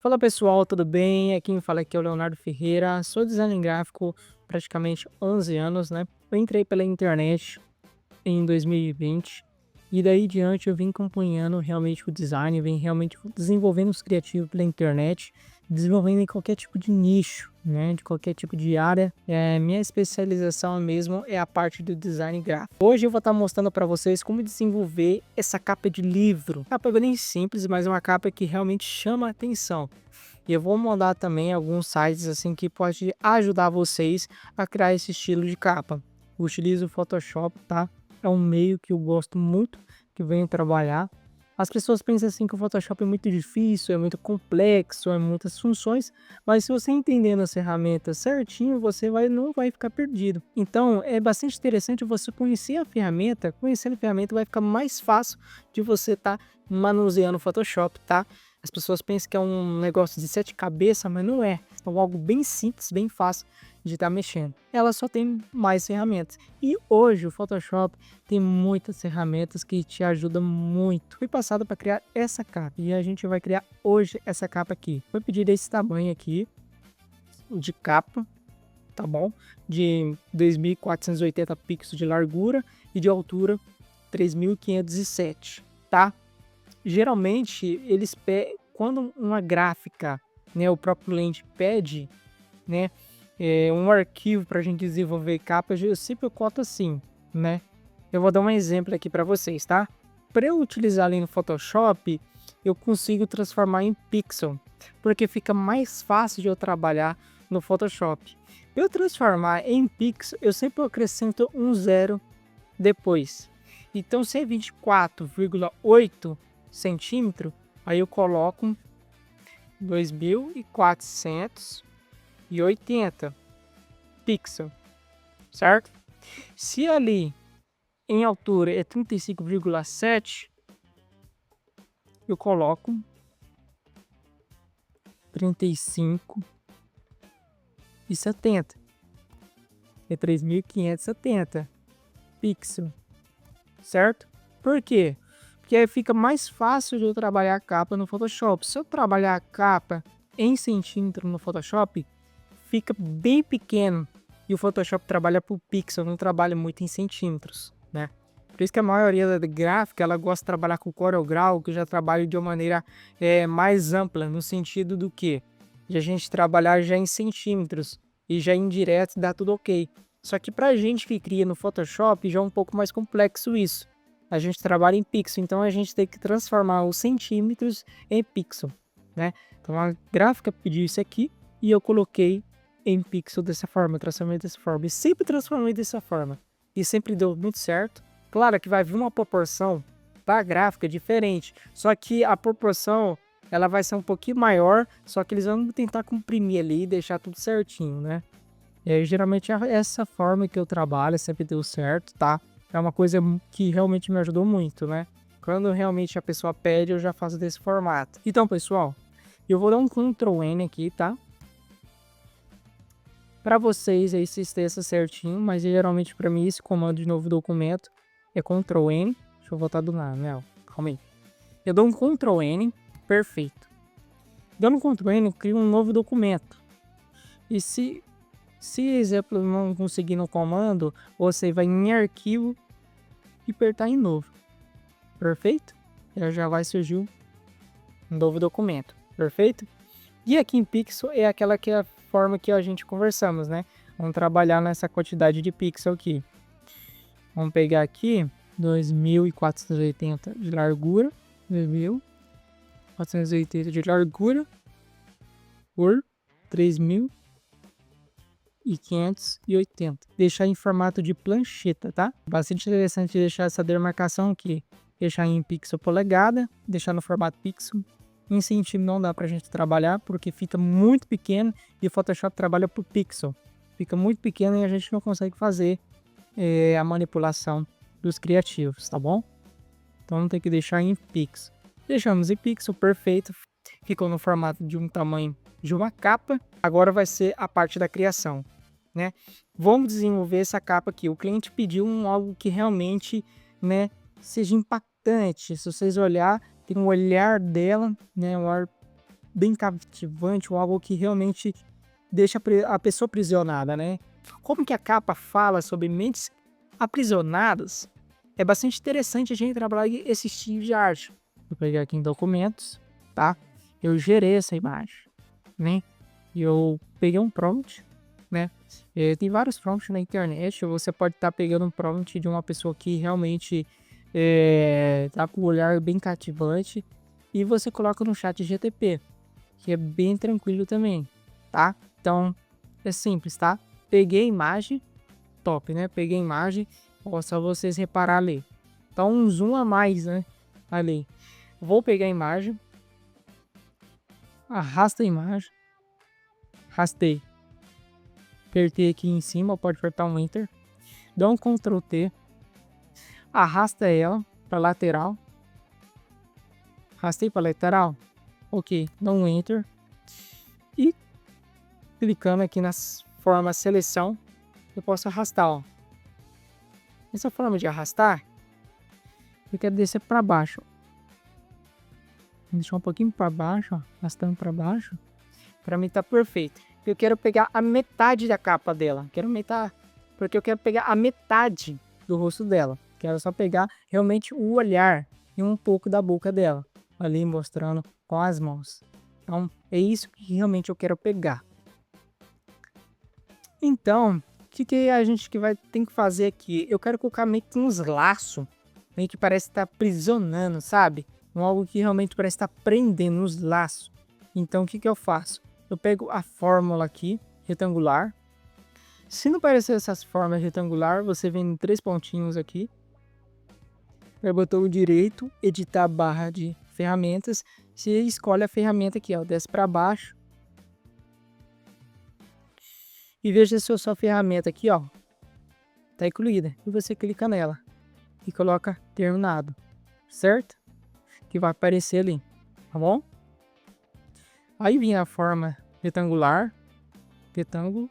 Fala pessoal, tudo bem? Aqui quem fala aqui é o Leonardo Ferreira, sou designer gráfico praticamente 11 anos, né? Eu entrei pela internet em 2020 e daí em diante eu vim acompanhando realmente o design, vim realmente desenvolvendo os criativos pela internet, desenvolvendo em qualquer tipo de nicho, né? De qualquer tipo de área. Minha especialização mesmo é a parte do design gráfico. Hoje eu vou estar mostrando para vocês como desenvolver essa capa de livro. Capa bem simples, mas é uma capa que realmente chama a atenção. E eu vou mandar também alguns sites assim que pode ajudar vocês a criar esse estilo de capa. Eu utilizo o Photoshop, tá? É um meio que eu gosto muito, que venho trabalhar. As pessoas pensam assim que o Photoshop é muito difícil, é muito complexo, é muitas funções, mas se você entendendo as ferramentas certinho, você não vai ficar perdido. Então, é bastante interessante você conhecer a ferramenta. Conhecendo a ferramenta vai ficar mais fácil de você estar manuseando o Photoshop, tá? As pessoas pensam que é um negócio de sete cabeças, mas não é. É algo bem simples, bem fácil de estar mexendo. Ela só tem mais ferramentas. E hoje o Photoshop tem muitas ferramentas que te ajudam muito. Fui passado para criar essa capa e a gente vai criar hoje essa capa aqui. Foi pedido esse tamanho aqui de capa, tá bom? De 2480 pixels de largura e de altura 3507, tá? Geralmente eles quando uma gráfica, né, o próprio cliente pede, né, um arquivo para a gente desenvolver capas, eu sempre coto assim, né? Eu vou dar um exemplo aqui para vocês, tá? Para eu utilizar ali no Photoshop, eu consigo transformar em pixel, porque fica mais fácil de eu trabalhar no Photoshop. Pra eu transformar em pixel, eu sempre acrescento um zero depois. Então, se é 24,8 centímetro, aí eu coloco 2480 pixels, certo? Se ali em altura é 35,7, eu coloco 35,70. É 3570 pixels, certo? Por quê? Porque aí fica mais fácil de eu trabalhar a capa no Photoshop. Se eu trabalhar a capa em centímetro no Photoshop, fica bem pequeno. E o Photoshop trabalha por pixel, não trabalha muito em centímetros, né? Por isso que a maioria da gráfica, ela gosta de trabalhar com CorelDRAW, que já trabalha de uma maneira mais ampla, no sentido do que? De a gente trabalhar já em centímetros e já em direto dá tudo ok. Só que pra gente que cria no Photoshop já é um pouco mais complexo isso. A gente trabalha em pixel, então a gente tem que transformar os centímetros em pixel, né? Então a gráfica pediu isso aqui e eu coloquei em pixel dessa forma, transformei dessa forma e sempre transformei dessa forma e sempre deu muito certo. Claro que vai vir uma proporção da gráfica diferente, só que a proporção ela vai ser um pouquinho maior, só que eles vão tentar comprimir ali e deixar tudo certinho, né? Geralmente é essa forma que eu trabalho, sempre deu certo, tá? É uma coisa que realmente me ajudou muito, né? Quando realmente a pessoa pede, eu já faço desse formato. Então, pessoal, eu vou dar um Ctrl N aqui, tá? Para vocês aí se esteja certinho, mas geralmente para mim esse comando de novo documento é Ctrl N. Deixa eu voltar do lado, né? Calma aí. Eu dou um Ctrl N, perfeito. Dando um Ctrl N, eu crio um novo documento. E se exemplo não conseguir no comando, você vai em arquivo e apertar em novo. Perfeito? Já vai surgir um novo documento. Perfeito? E aqui em pixel é aquela que é a forma que a gente conversamos, né? Vamos trabalhar nessa quantidade de pixel aqui. Vamos pegar aqui 2480 de largura, 2480 de largura por 3580. Deixar em formato de plancheta, tá? Bastante interessante deixar essa demarcação aqui. Deixar em pixel polegada, deixar no formato pixel. Em centímetro não dá pra gente trabalhar porque fica muito pequeno e o Photoshop trabalha por pixel. Fica muito pequeno e a gente não consegue fazer a manipulação dos criativos, tá bom? Então tem que deixar em pixel. Deixamos em pixel, perfeito. Ficou no formato de um tamanho de uma capa. Agora vai ser a parte da criação, né? Vamos desenvolver essa capa aqui. O cliente pediu algo que realmente, né, seja impactante. Se vocês olhar, tem um olhar dela, né, um olhar bem cativante ou algo que realmente deixa a pessoa aprisionada, né? Como que a capa fala sobre mentes aprisionadas, é bastante interessante a gente trabalhar esse estilo de arte. Vou pegar aqui em documentos, tá? Eu gerei essa imagem, né? E eu peguei um prompt, né? Tem vários prompts na internet. Você pode estar pegando um prompt de uma pessoa que realmente tá com um olhar bem cativante e você coloca no chat GTP, que é bem tranquilo também, tá? Então, é simples, tá? Peguei a imagem, top, né? Peguei a imagem, ó, só vocês reparar ali. Tá um zoom a mais, né? Ali. Vou pegar a imagem, arrasta a imagem, arrastei. Apertei aqui em cima, pode apertar um Enter. Dá um Ctrl T, arrasta ela para lateral. Arrastei para lateral, ok, dá um Enter. E clicando aqui nas formas seleção, eu posso arrastar, ó. Essa forma de arrastar, eu quero descer para baixo. Vou deixar um pouquinho para baixo, ó, arrastando para baixo. Para mim tá perfeito. Eu quero pegar a metade da capa dela. Quero metade, porque eu quero pegar a metade do rosto dela. Quero só pegar realmente o olhar e um pouco da boca dela, ali mostrando com as mãos. Então é isso que realmente eu quero pegar. Então, o que a gente tem que fazer aqui? Eu quero colocar meio que uns laços, meio que parece estar aprisionando, sabe? Algo que realmente parece estar prendendo nos laços. Então, o que eu faço? Eu pego a fórmula aqui, retangular. Se não parecer essas formas retangular, você vem em 3 pontinhos aqui. Pega o botão direito, editar barra de ferramentas. Você escolhe a ferramenta aqui, ó, desce para baixo. E veja se a sua ferramenta aqui, ó, tá incluída. E você clica nela e coloca terminado, certo? Que vai aparecer ali, tá bom? Aí vem a forma retangular, retângulo,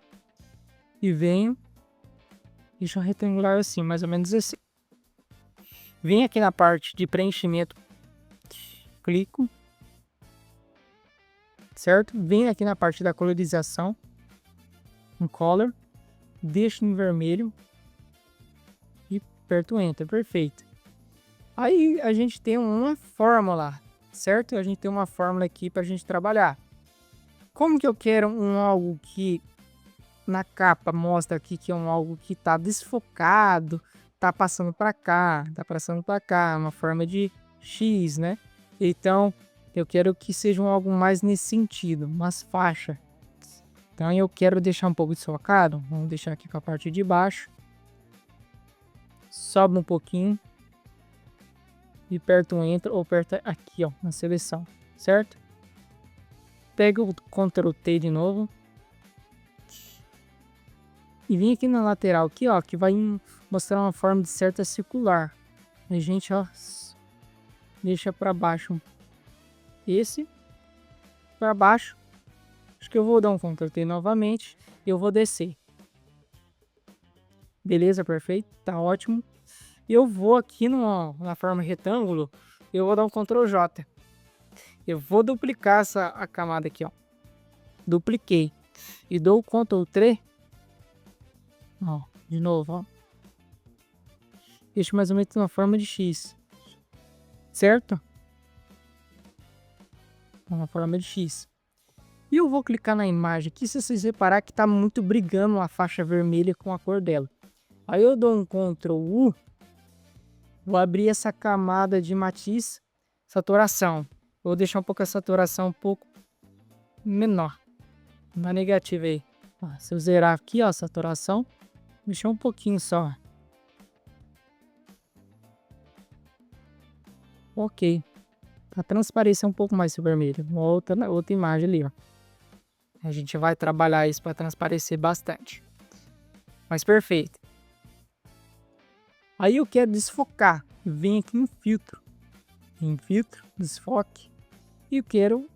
e venho, deixa um retangular assim, mais ou menos assim. Vem aqui na parte de preenchimento, clico, certo? Vem aqui na parte da colorização, um color, deixo em vermelho e aperto Enter, perfeito. Aí a gente tem uma fórmula, certo? A gente tem uma fórmula aqui para a gente trabalhar. Como que eu quero algo que na capa mostra aqui que é algo que está desfocado, tá passando para cá, uma forma de X, né? Então eu quero que seja algo mais nesse sentido, umas faixas. Então eu quero deixar um pouco desfocado, vamos deixar aqui com a parte de baixo, sobe um pouquinho e aperta um Enter ou aperta aqui, ó, na seleção, certo? Pega o Ctrl T de novo e vem aqui na lateral aqui, ó, que vai mostrar uma forma de certa circular. A gente, ó, deixa para baixo esse, para baixo. Acho que eu vou dar um Ctrl T novamente e eu vou descer. Beleza, perfeito, tá ótimo. Eu vou aqui na forma retângulo, eu vou dar um Ctrl J. Eu vou duplicar a camada aqui, ó. Dupliquei e dou o Ctrl T. Ó, de novo, ó. Deixo mais ou menos na forma de X, certo? Na forma de X. E eu vou clicar na imagem aqui, se vocês reparar que tá muito brigando a faixa vermelha com a cor dela. Aí eu dou um Ctrl U, vou abrir essa camada de matiz, saturação. Vou deixar um pouco a saturação um pouco menor, na negativa aí. Se eu zerar aqui, ó, a saturação, mexer um pouquinho só. Ok. Pra transparecer um pouco mais esse vermelho. Outra imagem ali, ó. A gente vai trabalhar isso para transparecer bastante. Mas perfeito. Aí eu quero desfocar. Vem aqui em filtro. Em filtro, desfoque. E eu quero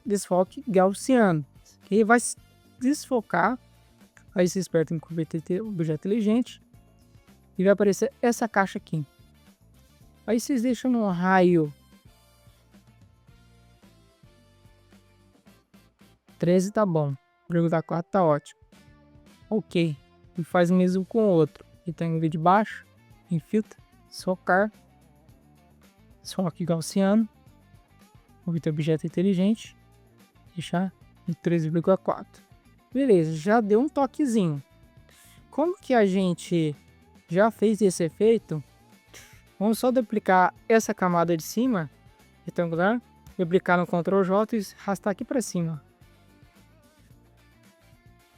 desfoque gaussiano. Que vai desfocar. Aí você aperta em converter objeto inteligente. E vai aparecer essa caixa aqui. Aí vocês deixam no raio 13 tá bom. 0,4 tá ótimo. Ok. E faz o mesmo com o outro. E tem um vídeo baixo. Infiltra. Socar. Soque gaussiano. Obter objeto inteligente. Deixar em 13,4. Beleza, já deu um toquezinho. Como que a gente já fez esse efeito? Vamos só duplicar essa camada de cima, retangular, duplicar no Ctrl J e arrastar aqui para cima.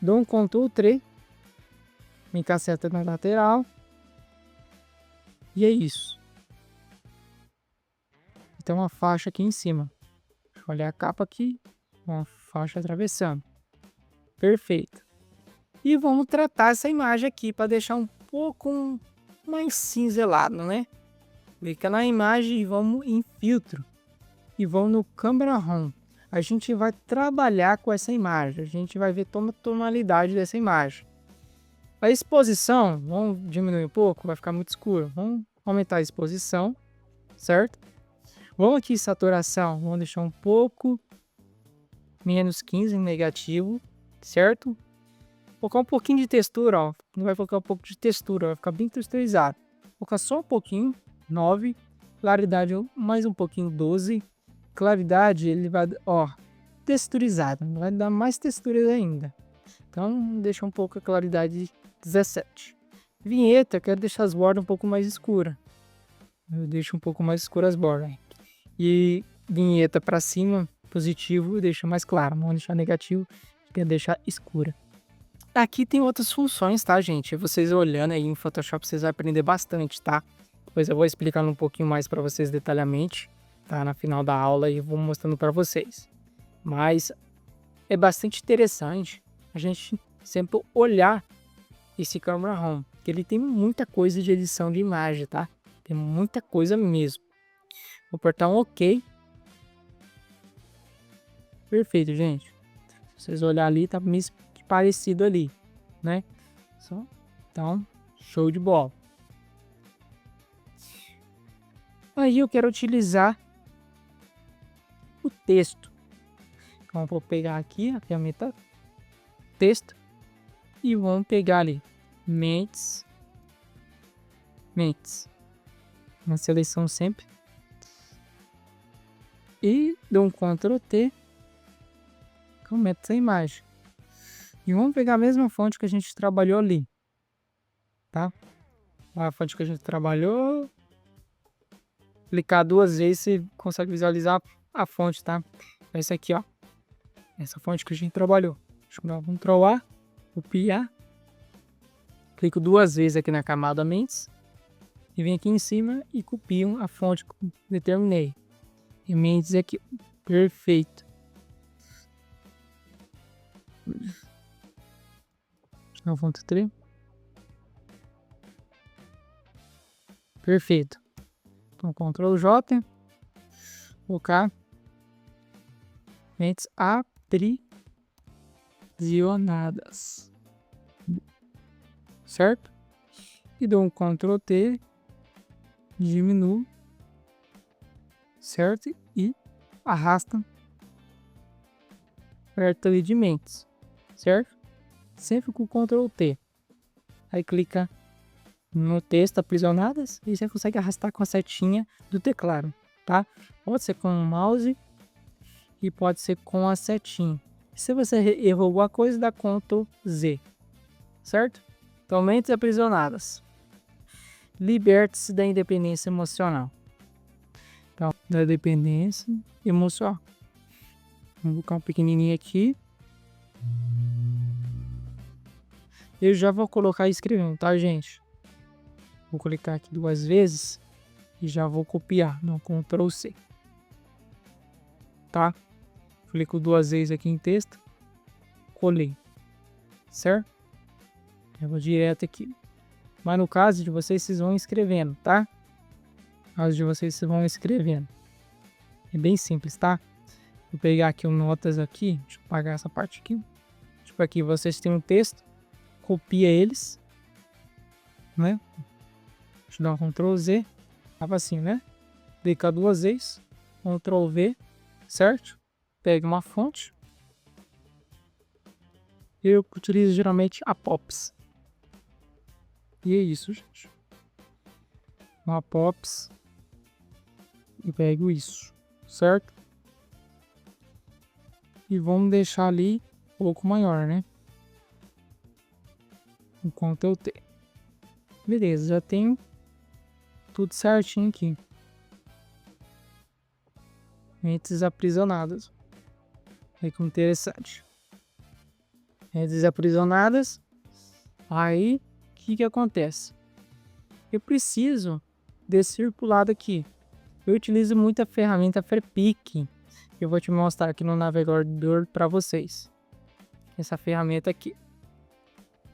Dou um Ctrl 3, me caceta na lateral. E é isso. Tem uma faixa aqui em cima. Olha a capa aqui, uma faixa atravessando. Perfeito. E vamos tratar essa imagem aqui para deixar um pouco mais cinzelado, né? Clica na imagem e vamos em filtro. E vamos no Camera Raw. A gente vai trabalhar com essa imagem. A gente vai ver toda a tonalidade dessa imagem. A exposição, vamos diminuir um pouco, vai ficar muito escuro. Vamos aumentar a exposição, certo? Vamos aqui em saturação, vamos deixar um pouco menos 15 em negativo, certo? Colocar um pouquinho de textura, ó. Não vai colocar um pouco de textura, vai ficar bem texturizado. Colocar só um pouquinho, 9. Claridade mais um pouquinho, 12. Claridade ele vai, ó, texturizado, vai dar mais texturas ainda. Então deixa um pouco a claridade 17. Vinheta, eu quero deixar as bordas um pouco mais escuras. Eu deixo um pouco mais escuras as bordas. E vinheta para cima, positivo, deixa mais claro. Vamos deixar negativo, quero deixar escura. Aqui tem outras funções, tá, gente? Vocês olhando aí em Photoshop, vocês vão aprender bastante, tá? Depois eu vou explicando um pouquinho mais para vocês detalhadamente, tá? Na final da aula e vou mostrando para vocês. Mas é bastante interessante a gente sempre olhar esse Camera Raw, que ele tem muita coisa de edição de imagem, tá? Tem muita coisa mesmo. Vou apertar um OK. Perfeito, gente. Se vocês olharem ali, tá meio parecido ali, né? Então, show de bola. Aí eu quero utilizar o texto. Então, vou pegar aqui a ferramenta texto e vamos pegar ali mentes, uma seleção sempre, e dou um Ctrl T, aumento essa imagem. E vamos pegar a mesma fonte que a gente trabalhou ali, tá? A fonte que a gente trabalhou, clicar 2 vezes você consegue visualizar a fonte, tá? Essa aqui, ó, essa fonte que a gente trabalhou. Deixa eu dar um Ctrl A, copiar, clico 2 vezes aqui na camada mentes e venho aqui em cima e copio a fonte que eu determinei. E mentes aqui, perfeito. A fonte 3. Perfeito. Então, Ctrl J. Colocar mentes aprisionadas. Certo? E dou um Ctrl T. Diminuo. Certo? E arrasta perto ali de mentes. Certo? Sempre com Ctrl T. Aí clica no texto aprisionadas e você consegue arrastar com a setinha do teclado, tá? Pode ser com o mouse e pode ser com a setinha. Se você errou alguma coisa, dá Ctrl Z, certo? Então, mentes aprisionadas. Liberte-se da independência emocional. Então, da dependência emocional. Vou colocar um pequenininho aqui. Eu já vou colocar escrevendo, tá, gente? Vou clicar aqui 2 vezes e já vou copiar no Ctrl C. Tá? Clico 2 vezes aqui em texto. Colei. Certo? Eu vou direto aqui. Mas no caso de vocês, vocês vão escrevendo, tá? No caso de vocês, vocês vão escrevendo. É bem simples, tá? Vou pegar aqui o notas aqui. Deixa eu apagar essa parte aqui. Tipo aqui, vocês têm um texto. Copia eles. Né? Deixa eu dar um Ctrl Z. Tava assim, né? Clica 2 vezes. Ctrl V. Certo? Pega uma fonte. Eu utilizo geralmente a Pops. E é isso, gente. Uma Pops. E pego isso, certo? E vamos deixar ali um pouco maior, né? Enquanto eu tenho. Beleza, já tenho tudo certinho aqui. Mentes aprisionadas. Olha que interessante. Mentes aprisionadas. Aí, o que acontece? Eu preciso descer pro lado aqui. Eu utilizo muito a ferramenta Freepik. Eu vou te mostrar aqui no navegador para vocês. Essa ferramenta aqui.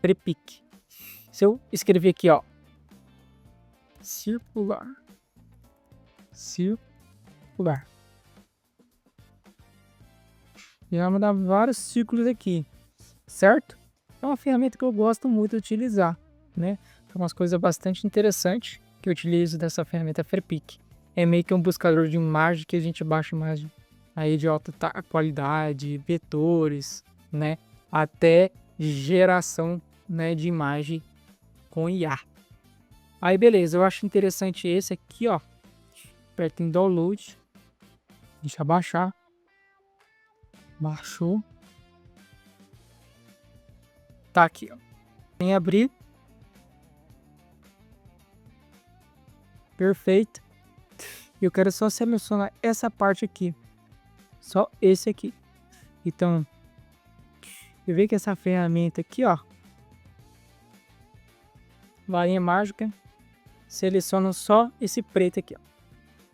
Freepik. Se eu escrever aqui, ó. Circular. Circular. E vai me dar vários círculos aqui. Certo? É uma ferramenta que eu gosto muito de utilizar, né? Tem umas coisas bastante interessantes que eu utilizo dessa ferramenta Freepik. É meio que um buscador de imagem que a gente baixa imagem aí de alta qualidade, vetores, né? Até geração, né, de imagem com IA. Aí beleza, eu acho interessante esse aqui, ó. Aperta em download. Deixa baixar. Baixou. Tá aqui, ó. Em abrir. Perfeito. Eu quero só selecionar essa parte aqui. Só esse aqui. Então, eu vejo que essa ferramenta aqui, ó. Varinha mágica. Seleciona só esse preto aqui, ó.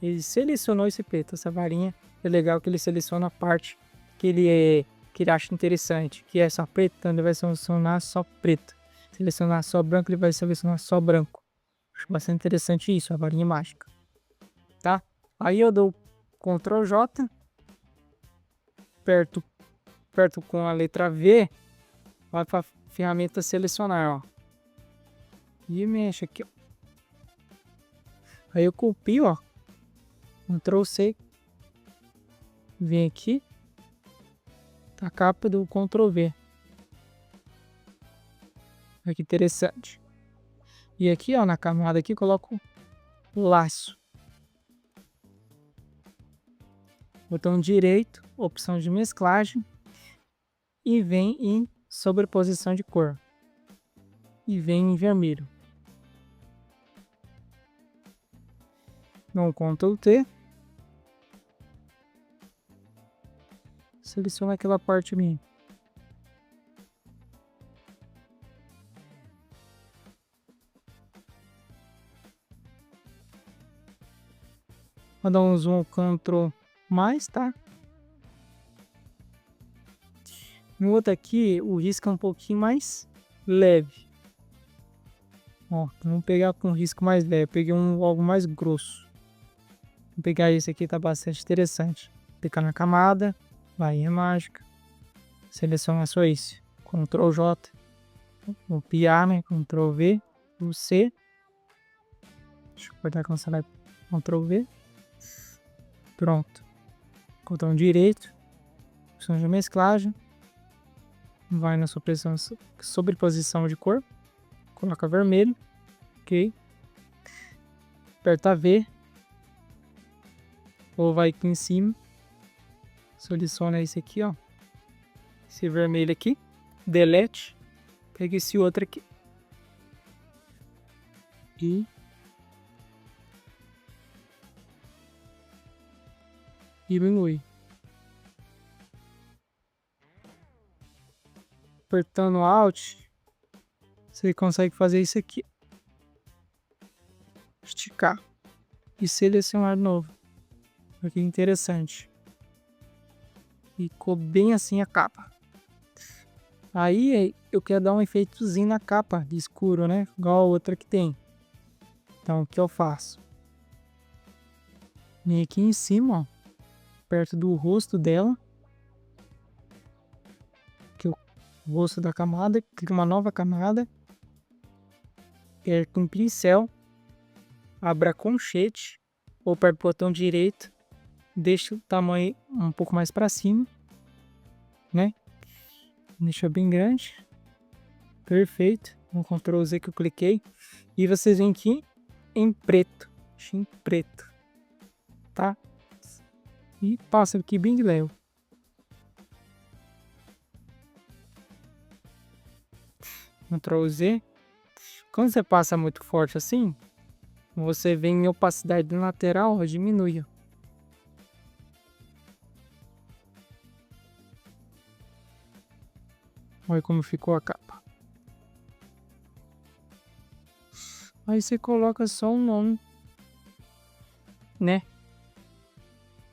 Ele selecionou esse preto. Essa varinha é legal que ele seleciona a parte que ele acha interessante. Que é só preto, então ele vai selecionar só preto. Selecionar só branco, ele vai selecionar só branco. Acho bastante interessante isso, a varinha mágica. Tá? Aí eu dou Ctrl J, aperto com a letra V, vai para a ferramenta selecionar, ó. E mexe aqui, ó. Aí eu copio, ó. Ctrl C, vem aqui, tá a capa do Ctrl V. Olha que interessante. E aqui, ó, na camada aqui, coloco laço. Botão direito, opção de mesclagem e vem em sobreposição de cor. E vem em vermelho. Dou um Ctrl T. Seleciona aquela parte minha. Vou dar um zoom Ctrl mais, tá? No outro aqui, o risco é um pouquinho mais leve. Ó, vamos pegar com um risco mais leve. Peguei algo mais grosso. Vou pegar esse aqui, tá bastante interessante. Clicar na camada, varinha mágica. Seleciona só esse. Ctrl J. Copiar, né? Ctrl V. O C. Deixa eu cortar com o Ctrl V. Pronto. Botão direito. Opção de mesclagem. Vai na sobreposição de cor. Coloca vermelho. Ok. Aperta V. Ou vai aqui em cima. Seleciona esse aqui, ó. Esse vermelho aqui. Delete. Pega esse outro aqui. E diminui. Apertando Alt, você consegue fazer isso aqui. Esticar. E selecionar de novo. Olha que interessante. E ficou bem assim a capa. Aí eu quero dar um efeitozinho na capa de escuro, né? Igual a outra que tem. Então o que eu faço? Vem aqui em cima, ó, perto do rosto dela. Que é o rosto da camada. Clica uma nova camada. Com pincel. Abra colchete. Ou aperta o botão direito. Deixa o tamanho um pouco mais para cima, né? Deixa bem grande. Perfeito. No Ctrl Z que eu cliquei. E vocês vêm aqui em preto. Em preto. Tá? E passa aqui bem de leve. Ctrl Z. Quando você passa muito forte assim, você vem em opacidade lateral, ó, diminui. Ó. Olha como ficou a capa. Aí você coloca só o nome, né,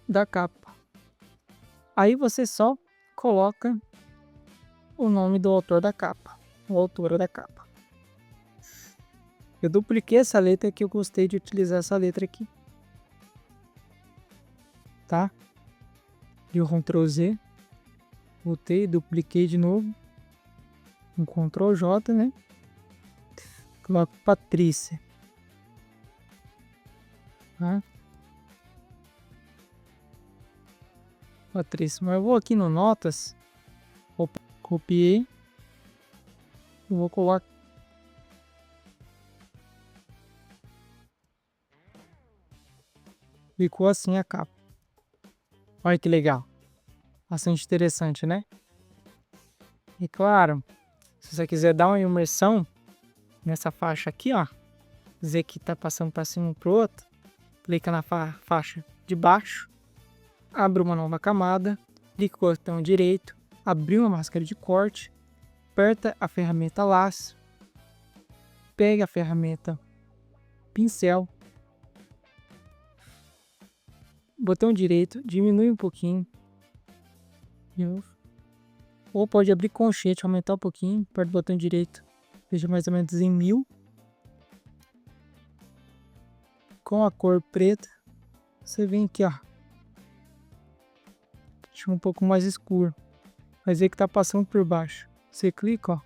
da capa. Aí você só coloca o nome do autor da capa, ou autora da capa. Eu dupliquei essa letra que eu gostei de utilizar essa letra aqui. Tá? Deu Ctrl Z. Voltei, dupliquei de novo. Um Ctrl J, né? Coloco Patrícia. Tá? Patrícia. Mas eu vou aqui no Notas. Opa, copiei. Eu vou colocar. Ficou assim a capa. Olha que legal. Bastante interessante, né? E claro, se você quiser dar uma imersão nessa faixa aqui, ó. Dizer que tá passando para cima pro outro. Clica na faixa de baixo. Abre uma nova camada. Clica com o botão direito. Abrir uma máscara de corte. Aperta a ferramenta laço. Pega a ferramenta pincel. Botão direito, diminui um pouquinho. Ou pode abrir colchete, aumentar um pouquinho. Aperta o botão direito, veja mais ou menos em 1000. Com a cor preta, você vem aqui, ó. Deixa um pouco mais escuro. Vai ver que tá passando por baixo. Você clica, ó.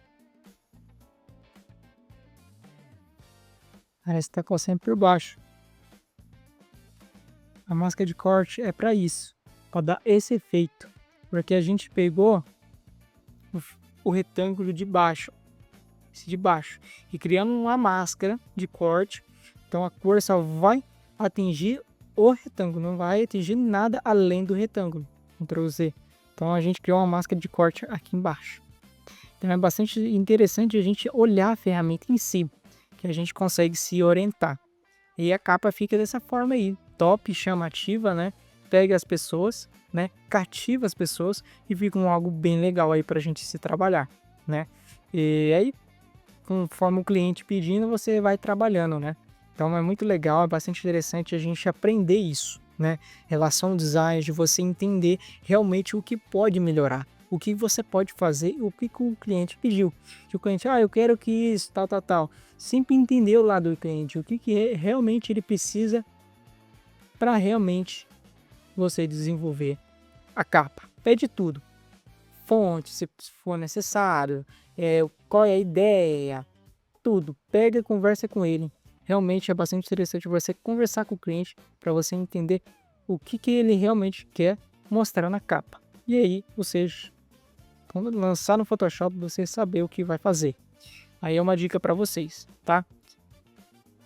Parece que tá passando por baixo. A máscara de corte é para isso, para dar esse efeito, porque a gente pegou o retângulo de baixo, esse de baixo, e criando uma máscara de corte, então a cor só vai atingir o retângulo, não vai atingir nada além do retângulo. Ctrl Z. Então a gente criou uma máscara de corte aqui embaixo. Então é bastante interessante a gente olhar a ferramenta em si, que a gente consegue se orientar. E a capa fica dessa forma aí, top, chamativa, né? Pega as pessoas, né? Cativa as pessoas e fica algo bem legal aí pra gente se trabalhar, né? E aí, conforme o cliente pedindo, você vai trabalhando, né? Então é muito legal, é bastante interessante a gente aprender isso, né? Relação ao design, de você entender realmente o que pode melhorar, o que você pode fazer, o que o cliente pediu. Que o cliente, eu quero que isso, tal. Sempre entender o lado do cliente, o que realmente ele precisa para realmente você desenvolver a capa. Pede tudo. Fonte, se for necessário, qual é a ideia, tudo. Pega e conversa com ele. Realmente é bastante interessante você conversar com o cliente para você entender o que ele realmente quer mostrar na capa. E aí, você, quando lançar no Photoshop, você saber o que vai fazer. Aí é uma dica para vocês, tá?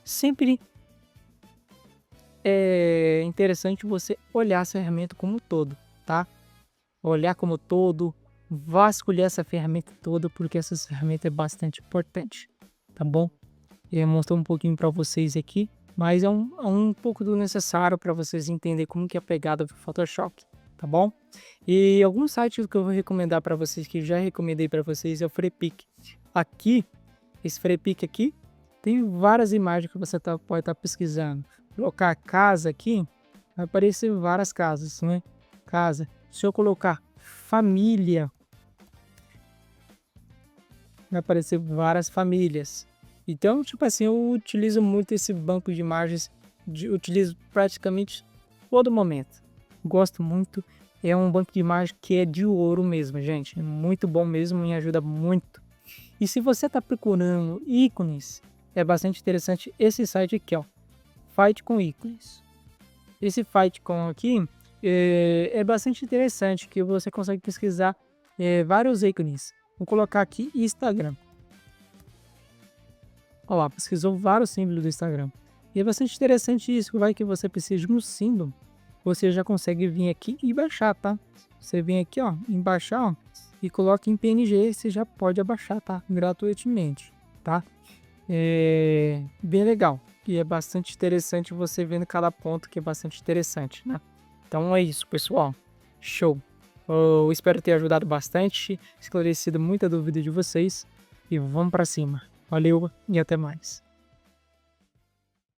Sempre é interessante você olhar essa ferramenta como um todo, tá? Olhar como todo, vasculhar essa ferramenta toda, porque essa ferramenta é bastante importante, tá bom? Eu mostrei um pouquinho para vocês aqui, mas é um pouco do necessário para vocês entenderem como que é a pegada do Photoshop, tá bom? E alguns sites que eu vou recomendar para vocês, que já recomendei para vocês, é o Freepik. Aqui, esse Freepik aqui, tem várias imagens que você pode estar pesquisando. Colocar casa aqui, vai aparecer várias casas, né? Casa. Se eu colocar família, vai aparecer várias famílias. Então, tipo assim, eu utilizo muito esse banco de imagens, utilizo praticamente todo momento. Gosto muito, é um banco de imagens que é de ouro mesmo, gente. É muito bom mesmo, me ajuda muito. E se você está procurando ícones, é bastante interessante esse site aqui, ó. Fight com ícones. Esse Fight com aqui é bastante interessante, que você consegue pesquisar vários ícones. Vou colocar aqui Instagram. Olha lá, pesquisou vários símbolos do Instagram. E é bastante interessante isso, vai que você precisa de um símbolo, você já consegue vir aqui e baixar, tá? Você vem aqui, ó, em baixar, ó, e coloca em PNG, você já pode abaixar, tá? Gratuitamente, tá? É bem legal. E é bastante interessante você vendo cada ponto, que é bastante interessante, né? Então é isso, pessoal. Show! Eu espero ter ajudado bastante, esclarecido muita dúvida de vocês. E vamos para cima. Valeu e até mais.